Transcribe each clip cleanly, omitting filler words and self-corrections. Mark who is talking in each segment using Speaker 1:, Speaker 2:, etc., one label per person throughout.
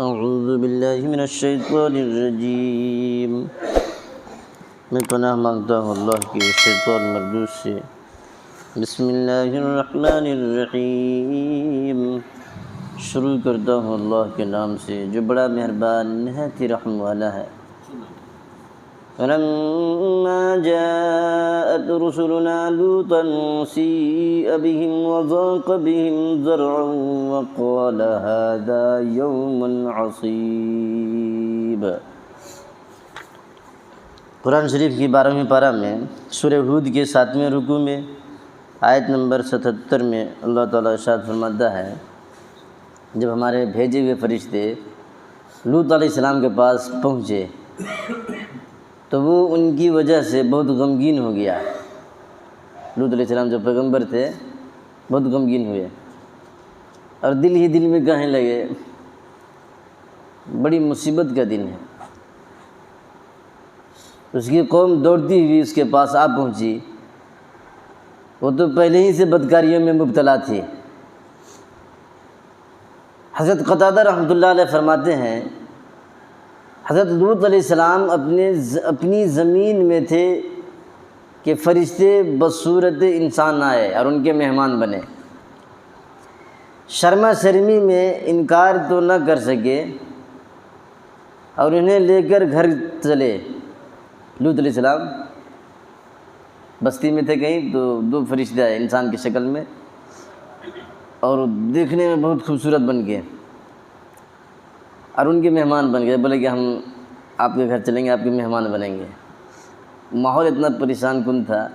Speaker 1: اعوذ باللہ من الشیطان الرجیم۔ میں پناہ مانگتا ہوں اللہ کی شیطان مردود سے۔ بسم اللہ الرحمن الرحیم۔ شروع کرتا ہوں اللہ کے نام سے جو بڑا مہربان نہایت رحم والا ہے۔ فلما جاءت رسلنا لوطا سيء بهم وضاق بهم ذرعا وقال هذا يوم عصيب۔ قرآن شریف کی 12ویں پارہ میں سورہ ہود کے 7ویں رکوع میں آیت نمبر 77 میں اللہ تعالیٰ ارشاد فرماتا ہے، جب ہمارے بھیجے ہوئے فرشتے لوط علیہ السلام کے پاس پہنچے تو وہ ان کی وجہ سے بہت غمگین ہو گیا۔ لوط علیہ السلام جو پیغمبر تھے بہت غمگین ہوئے اور دل ہی دل میں کہنے لگے بڑی مصیبت کا دن ہے۔ اس کی قوم دوڑتی ہوئی اس کے پاس آ پہنچی، وہ تو پہلے ہی سے بدکاریوں میں مبتلا تھی۔ حضرت قتادہ رحمۃ اللہ علیہ فرماتے ہیں، حضرت لوط علیہ السلام اپنی زمین میں تھے کہ فرشتے بصورت انسان آئے اور ان کے مہمان بنے۔ شرما شرمی میں انکار تو نہ کر سکے اور انہیں لے کر گھر چلے۔ لوط علیہ السلام بستی میں تھے کہیں تو دو فرشتے آئے انسان کی شکل میں اور دیکھنے میں بہت خوبصورت بن کے اور ان کے مہمان بن گئے، بولے کہ ہم آپ کے گھر چلیں گے، آپ کے مہمان بنیں گے۔ ماحول اتنا پریشان کن تھا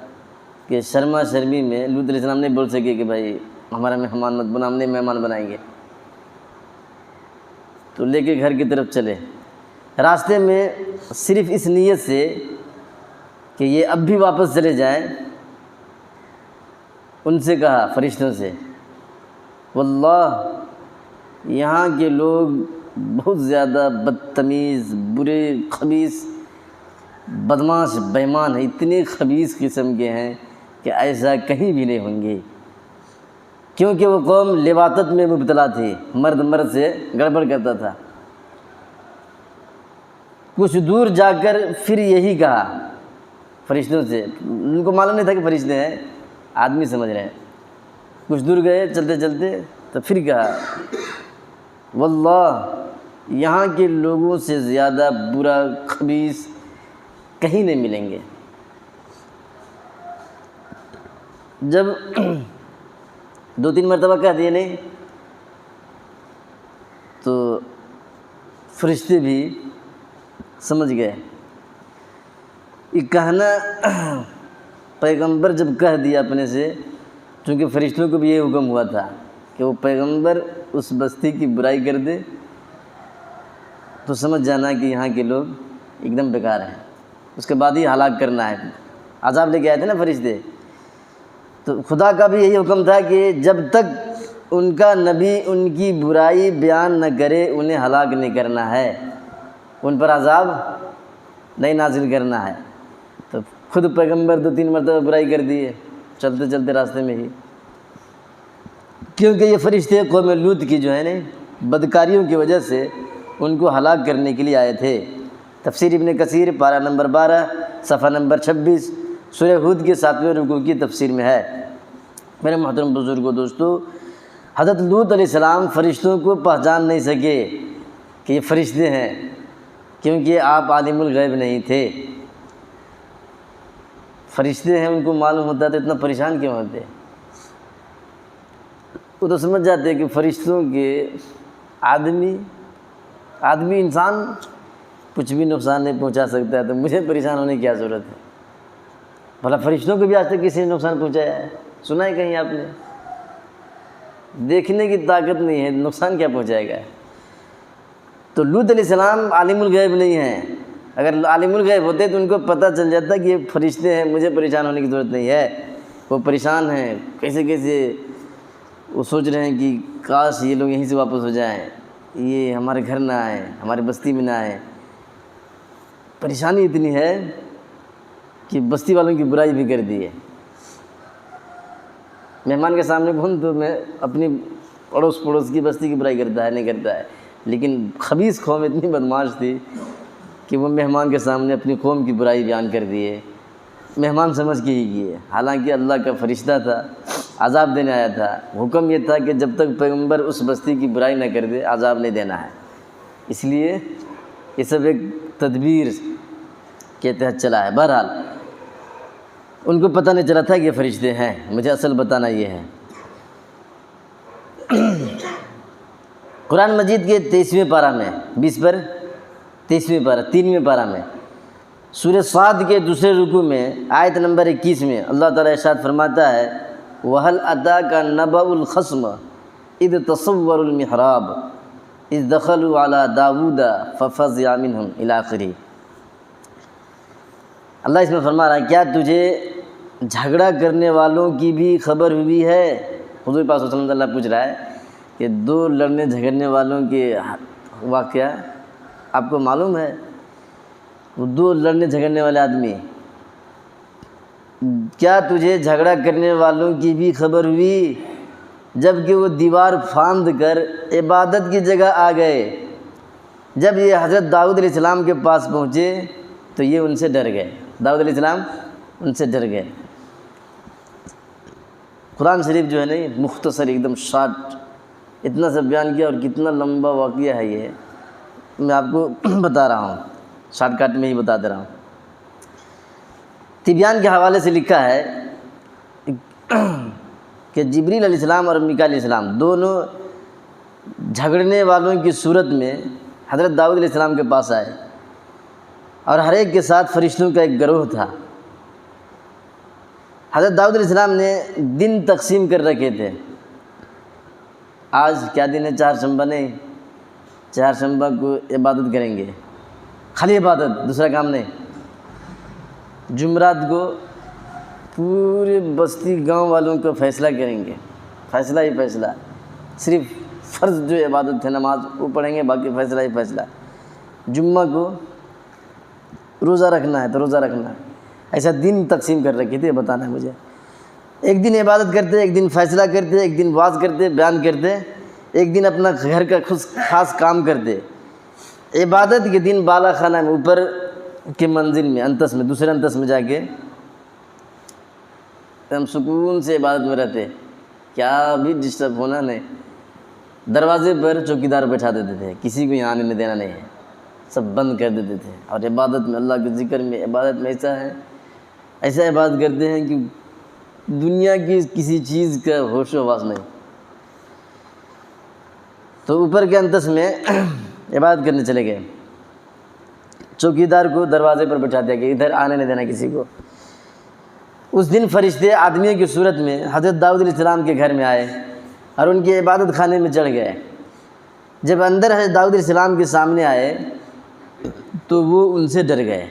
Speaker 1: کہ شرما شرمی میں لوط علیہ السلام نہیں بول سکے کہ بھائی ہمارا مہمان مت بنا، ہم نہیں مہمان بنائیں گے، تو لے کے گھر کی طرف چلے۔ راستے میں صرف اس نیت سے کہ یہ اب بھی واپس چلے جائیں، ان سے کہا فرشتوں سے، واللہ یہاں کے لوگ بہت زیادہ بدتمیز، برے، خبیث، بدماش، بےایمان ہیں، اتنے خبیث قسم کے ہیں کہ ایسا کہیں بھی نہیں ہوں گے، کیونکہ وہ قوم لواطت میں مبتلا تھی، مرد مرد سے گڑبڑ کرتا تھا۔ کچھ دور جا کر پھر یہی کہا فرشتوں سے، ان کو معلوم نہیں تھا کہ فرشتے ہیں، آدمی سمجھ رہے ہیں۔ کچھ دور گئے چلتے چلتے تو پھر کہا، واللہ یہاں کے لوگوں سے زیادہ برا، خبیث کہیں نہیں ملیں گے۔ جب 2-3 مرتبہ کہہ دیے نہیں تو فرشتے بھی سمجھ گئے۔ یہ کہنا پیغمبر جب کہہ دیا اپنے سے، چونکہ فرشتوں کو بھی یہ حکم ہوا تھا کہ وہ پیغمبر اس بستی کی برائی کر دے تو سمجھ جانا کہ یہاں کے لوگ ایک دم بیکار ہیں، اس کے بعد ہی ہلاک کرنا ہے۔ عذاب لے کے آئے تھے نا فرشتے، تو خدا کا بھی یہی حکم تھا کہ جب تک ان کا نبی ان کی برائی بیان نہ کرے انہیں ہلاک نہیں کرنا ہے، ان پر عذاب نہیں نازل کرنا ہے۔ تو خود پیغمبر 2-3 مرتبہ برائی کر دیے چلتے چلتے راستے میں ہی، کیونکہ یہ فرشتے قوم لوط کی جو ہے نا بدکاریوں کی وجہ سے ان کو ہلاک کرنے کے لیے آئے تھے۔ تفسیر ابن کثیر پارہ نمبر 12 صفحہ نمبر 26 سورہ ہود کے 7ویں رکوع کی تفسیر میں ہے۔ میرے محترم بزرگوں، دوستو، حضرت لوط علیہ السلام فرشتوں کو پہچان نہیں سکے کہ یہ فرشتے ہیں، کیونکہ آپ عالم الغیب نہیں تھے۔ فرشتے ہیں ان کو معلوم ہوتا تو اتنا پریشان کیوں ہوتے؟ وہ تو سمجھ جاتے کہ فرشتوں کے آدمی انسان کچھ بھی نقصان نہیں پہنچا سکتا ہے، تو مجھے پریشان ہونے کی کیا ضرورت ہے؟ بھلا فرشتوں کو بھی آج تک کسی نے نقصان پہنچایا ہے؟ سنا ہے کہیں آپ نے؟ دیکھنے کی طاقت نہیں ہے، نقصان کیا پہنچائے گا؟ تو لوط علیہ السلام عالم الغیب نہیں ہیں۔ اگر عالم الغیب ہوتے تو ان کو پتہ چل جاتا کہ یہ فرشتے ہیں، مجھے پریشان ہونے کی ضرورت نہیں ہے۔ وہ پریشان ہیں، کیسے وہ سوچ رہے ہیں کہ کاش یہ لوگ یہیں سے واپس ہو جائیں، یہ ہمارے گھر نہ آئیں، ہماری بستی میں نہ آئیں۔ پریشانی اتنی ہے کہ بستی والوں کی برائی بھی کر دی ہے۔ مہمان کے سامنے کون تو میں اپنی پڑوس کی بستی کی برائی کرتا ہے؟ نہیں کرتا ہے۔ لیکن خبیث قوم اتنی بدماش تھی کہ وہ مہمان کے سامنے اپنی قوم کی برائی بیان کر دیے، مہمان سمجھ کے ہی کیے، حالانکہ اللہ کا فرشتہ تھا، عذاب دینے آیا تھا۔ حکم یہ تھا کہ جب تک پیغمبر اس بستی کی برائی نہ کر دے عذاب نہیں دینا ہے، اس لیے یہ سب ایک تدبیر کے تحت چلا ہے۔ بہرحال ان کو پتہ نہیں چلا تھا کہ یہ فرشتے ہیں، مجھے اصل بتانا یہ ہے۔ قرآن مجید کے 23ویں پارہ میں 20 پر 23ویں پارہ 3ویں پارہ میں سورہ صاد کے دوسرے رکوع میں آیت نمبر 21 میں اللہ تعالیٰ ارشاد فرماتا ہے وَهَلْ أَتَاكَ نَبَأُ الْخَصْمِ إِذْ تَصَوَّرُوا الْمِحْرَابَ إِذْ دَخَلُوا عَلَىٰ دَاوُودَ فَفَزِعَ مِنْهُمْ إِلَىٰ آخِرِهِ۔ اللہ اس میں فرما رہا ہے کیا تجھے جھگڑا کرنے والوں کی بھی خبر ہوئی ہے؟ حضور پاک صلی اللہ علیہ وسلم اللہ پوچھ رہا ہے کہ دو لڑنے جھگڑنے والوں کے واقعہ آپ کو معلوم ہے؟ وہ دو لڑنے جھگڑنے والے آدمی، کیا تجھے جھگڑا کرنے والوں کی بھی خبر ہوئی جب کہ وہ دیوار پھاند کر عبادت کی جگہ آ گئے؟ جب یہ حضرت داؤد علیہ السلام کے پاس پہنچے تو یہ ان سے ڈر گئے، داؤد علیہ السلام ان سے ڈر گئے۔ قرآن شریف جو ہے نہیں مختصر ایک دم شارٹ اتنا سب بیان کیا، اور کتنا لمبا واقعہ ہے یہ میں آپ کو بتا رہا ہوں، شارٹ کٹ میں ہی بتا دے رہا ہوں۔ تبیان کے حوالے سے لکھا ہے کہ جبریل علیہ السلام اور میکائیل علیہ السلام دونوں جھگڑنے والوں کی صورت میں حضرت داؤد علیہ السلام کے پاس آئے، اور ہر ایک کے ساتھ فرشتوں کا ایک گروہ تھا۔ حضرت داؤد علیہ السلام نے دن تقسیم کر رکھے تھے، آج کیا دن ہے؟ چہارشنبہ نہیں، چہارشنبہ کو عبادت کریں گے، خالی عبادت، دوسرا کام نہیں۔ جمعرات کو پورے بستی گاؤں والوں کو فیصلہ کریں گے، فیصلہ ہی فیصلہ، صرف فرض جو عبادت ہے نماز وہ پڑھیں گے، باقی فیصلہ ہی فیصلہ۔ جمعہ کو روزہ رکھنا ہے تو روزہ رکھنا ہے، ایسا دن تقسیم کر رکھے تھے، بتانا ہے مجھے۔ ایک دن عبادت کرتے، ایک دن فیصلہ کرتے، ایک دن واعظ کرتے، بیان کرتے، ایک دن اپنا گھر کا خاص کام کرتے۔ عبادت کے دن بالا خانہ میں اوپر کے منزل میں انتس میں دوسرے انتس میں جا کے ہم سکون سے عبادت میں رہتے، کیا بھی ڈسٹرب ہونا نہیں۔ دروازے پر چوکیدار بٹھا دیتے تھے، کسی کو یہاں آنے نہیں دینا نہیں ہے، سب بند کر دیتے تھے، اور عبادت میں اللہ کے ذکر میں عبادت میں ایسا عبادت کرتے ہیں کہ دنیا کی کسی چیز کا ہوش و حواس نہیں۔ تو اوپر کے انتس میں عبادت کرنے چلے گئے، چوکیدار کو دروازے پر بٹھا دیا کہ ادھر آنے نہیں دینا کسی کو۔ اس دن فرشتے آدمیوں کی صورت میں حضرت داؤد علیہ السلام کے گھر میں آئے اور ان کے عبادت خانے میں چڑھ گئے۔ جب اندر حضرت داؤد علیہ السلام کے سامنے آئے تو وہ ان سے ڈر گئے،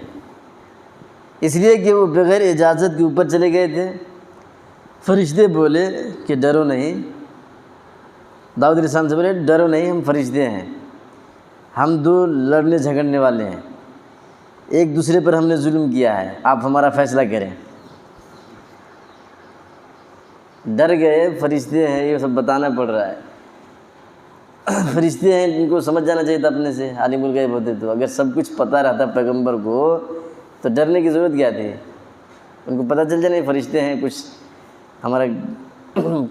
Speaker 1: اس لیے کہ وہ بغیر اجازت کے اوپر چلے گئے تھے۔ فرشتے بولے کہ ڈرو نہیں، داؤد علیہ السلام سے بولے ڈرو نہیں، ہم فرشتے ہیں، ہم دو لڑنے جھگڑنے والے ہیں، ایک دوسرے پر ہم نے ظلم کیا ہے، آپ ہمارا فیصلہ کریں۔ ڈر گئے، فرشتے ہیں، یہ سب بتانا پڑ رہا ہے۔ فرشتے ہیں، ان کو سمجھ جانا چاہیے تھا اپنے سے، عالم الغیب ہوتے تو اگر سب کچھ پتہ رہتا پیغمبر کو تو ڈرنے کی ضرورت کیا تھی؟ ان کو پتہ چل جائے نہیں فرشتے ہیں، کچھ ہمارا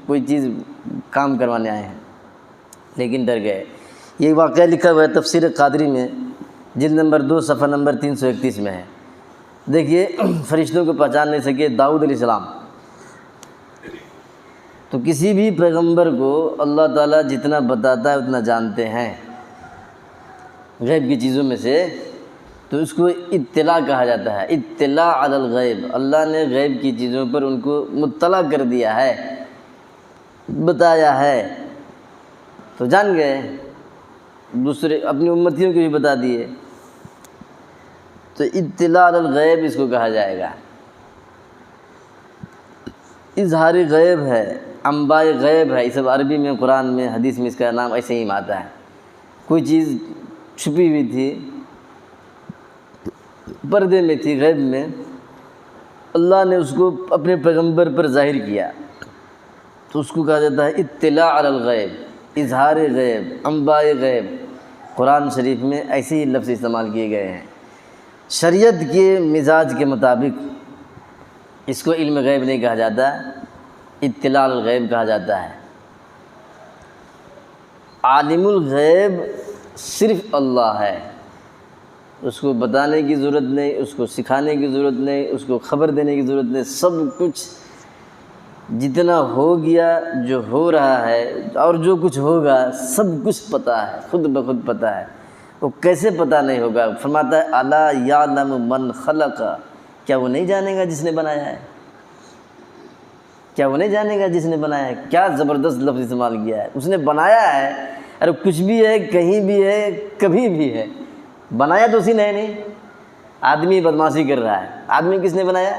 Speaker 1: کوئی چیز کام کروانے آئے ہیں، لیکن ڈر گئے۔ یہ واقعہ لکھا ہوا ہے تفسیر قادری میں، جلد نمبر 2 صفحہ نمبر 331 میں ہے۔ دیکھیے فرشتوں کو پہچان نہیں سکے داؤد علیہ السلام، تو کسی بھی پیغمبر کو اللہ تعالیٰ جتنا بتاتا ہے اتنا جانتے ہیں غیب کی چیزوں میں سے، تو اس کو اطلاع کہا جاتا ہے، اطلاع علی الغیب۔ اللہ نے غیب کی چیزوں پر ان کو مطلع کر دیا ہے، بتایا ہے، تو جان گئے، دوسرے اپنی امتیوں کو بھی بتا دیے، تو اطلاع علی الغیب اس کو کہا جائے گا۔ اظہار غیب ہے، انباء غیب ہے، یہ سب عربی میں، قرآن میں، حدیث میں اس کا نام ایسے ہی آتا ہے۔ کوئی چیز چھپی ہوئی تھی، پردے میں تھی، غیب میں، اللہ نے اس کو اپنے پیغمبر پر ظاہر کیا، تو اس کو کہا جاتا ہے اطلاع علی الغیب، اظہار غیب، انباء غیب۔ قرآن شریف میں ایسے ہی لفظ استعمال کیے گئے ہیں۔ شریعت کے مزاج کے مطابق اس کو علم غیب نہیں کہا جاتا، اطلاع الغیب کہا جاتا ہے۔ عالم الغیب صرف اللہ ہے، اس کو بتانے کی ضرورت نہیں، اس کو سکھانے کی ضرورت نہیں، اس کو خبر دینے کی ضرورت نہیں۔ سب کچھ جتنا ہو گیا، جو ہو رہا ہے اور جو کچھ ہوگا، سب کچھ پتہ ہے، خود بخود پتہ ہے۔ وہ کیسے پتہ نہیں ہوگا؟ فرماتا ہے الا یعلم من خلق، کیا وہ نہیں جانے گا جس نے بنایا ہے؟ کیا وہ نہیں جانے گا جس نے بنایا ہے؟ کیا زبردست لفظ استعمال کیا ہے، اس نے بنایا ہے۔ ارے کچھ بھی ہے، کہیں بھی ہے، کبھی بھی ہے، بنایا تو اسی نے نہیں۔ آدمی بدمعاشی کر رہا ہے، آدمی کس نے بنایا؟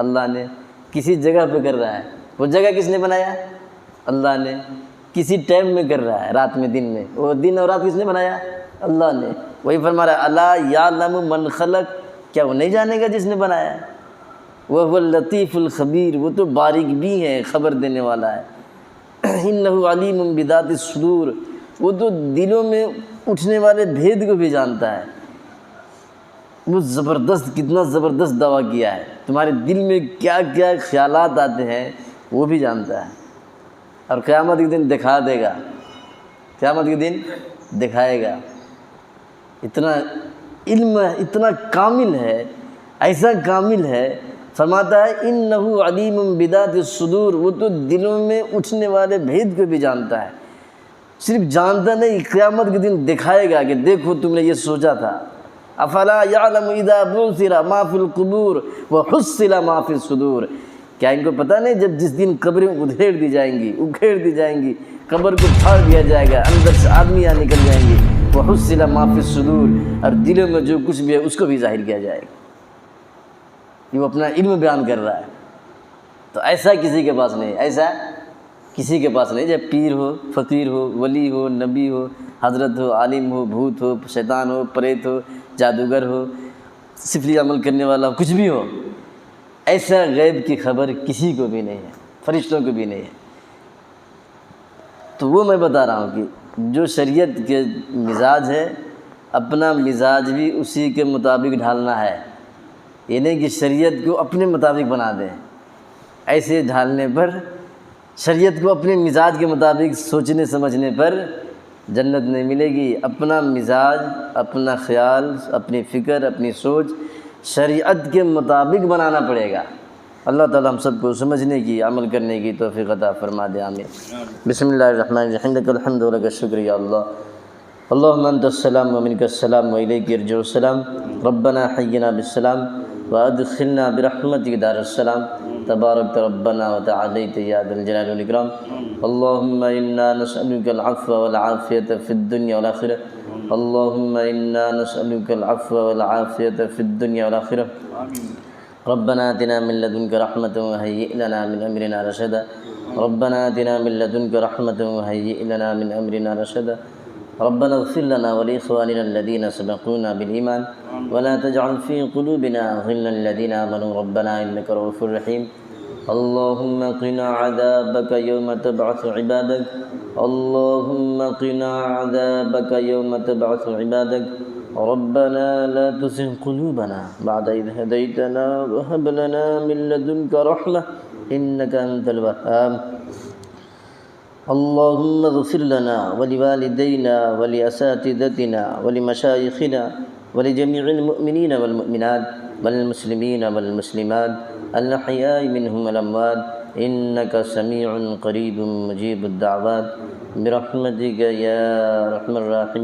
Speaker 1: اللہ نے۔ کسی جگہ پہ کر رہا ہے، وہ جگہ کس نے بنایا؟ اللہ نے۔ کسی ٹائم میں کر رہا ہے، رات میں، دن میں، وہ دن اور رات کس نے بنایا؟ اللہ نے۔ وہی فرما رہا ہے الا یعلم من خلق، کیا وہ نہیں جانے گا جس نے بنایا ہے؟ وہ اللطیف الخبیر، وہ تو باریک بھی ہے، خبر دینے والا ہے۔ انہ علیم بذات الصدور، وہ تو دلوں میں اٹھنے والے بھید کو بھی جانتا ہے۔ وہ زبردست، کتنا زبردست دعویٰ کیا ہے، تمہارے دل میں کیا کیا خیالات آتے ہیں وہ بھی جانتا ہے، اور قیامت کے دن دکھا دے گا، قیامت کے دن دکھائے گا۔ اتنا علم، اتنا کامل ہے، ایسا کامل ہے۔ فرماتا ہے انہ علیم بذات الصدور، وہ تو دلوں میں اٹھنے والے بھید کو بھی جانتا ہے۔ صرف جانتا نہیں، قیامت کے دن دکھائے گا کہ دیکھو تم نے یہ سوچا تھا۔ افلا یعلم اذا بعثر ما فی القبور وحصل ما فی الصدور، کیا ان کو پتہ نہیں جب جس دن قبریں ادھیڑ دی جائیں گی، اکھیڑ دی جائیں گی، قبر کو پھاڑ دیا جائے گا، اندر سے آدمیاں نکل جائیں گے، وحصل ما فی الصدور، اور دلوں میں جو کچھ بھی ہے اس کو بھی ظاہر کیا جائے گا۔ یہ وہ اپنا علم بیان کر رہا ہے۔ تو ایسا کسی کے پاس نہیں، ایسا کسی کے پاس نہیں، جب پیر ہو، فقیر ہو، ولی ہو، نبی ہو، حضرت ہو، عالم ہو، بھوت ہو، شیطان ہو، پریت ہو، جادوگر ہو، سفلی عمل کرنے والا ہو، کچھ بھی ہو، ایسا غیب کی خبر کسی کو بھی نہیں ہے، فرشتوں کو بھی نہیں ہے۔ تو وہ میں بتا رہا ہوں کہ جو شریعت کے مزاج ہے، اپنا مزاج بھی اسی کے مطابق ڈھالنا ہے، یہ نہیں کہ شریعت کو اپنے مطابق بنا دیں۔ ایسے ڈھالنے پر، شریعت کو اپنے مزاج کے مطابق سوچنے سمجھنے پر جنت نہیں ملے گی۔ اپنا مزاج، اپنا خیال، اپنی فکر، اپنی سوچ شریعت کے مطابق بنانا پڑے گا۔ اللہ تعالی ہم سب کو سمجھنے کی، عمل کرنے کی توفیق عطا فرما دے، آمین۔ بسم اللہ الرحمن الرحیم، لک الحمد و لک الشکر یا اللہ، اللہم انت السلام و منک السلام و الیک یرجع السلام، ربنا حینا بالسلام وادخلنا برحمتک دار السلام، تبارک ربنا وتعالیت یا ذا الجلال والاکرام۔ اللہم انا نسألک العفو والعافیۃ فی الدنیا والآخرہ، اللہم انا نسألک العفو والعافیۃ فی الدنیا والآخرہ، ربنا آتنا من لدنک رحمۃ وہیئ لنا من امرنا رشدا، ربنا آتنا من لدنک رحمۃ وہیئ لنا من امرنا رشدا، ربنا اغفر لنا ولإخواننا الذين سبقونا بالإيمان ولا تجعل في قلوبنا غلا للذين آمنوا ربنا إنك رؤوف رحيم، اللهم قنا عذابك يوم تبعث عبادك، اللهم قنا عذابك يوم تبعث عبادك، ربنا لا تزغ قلوبنا بعد إذ هديتنا وهب لنا من لدنك رحمة إنك أنت الوهاب، اللهم اغفر لنا ولوالدينا ولأساتذتنا ولمشايخنا ولجميع المؤمنين والمؤمنات والمسلمين والمسلمات الأحياء منهم والأموات إنك سميع قريب مجيب الدعوات برحمتك يا أرحم الراحمين۔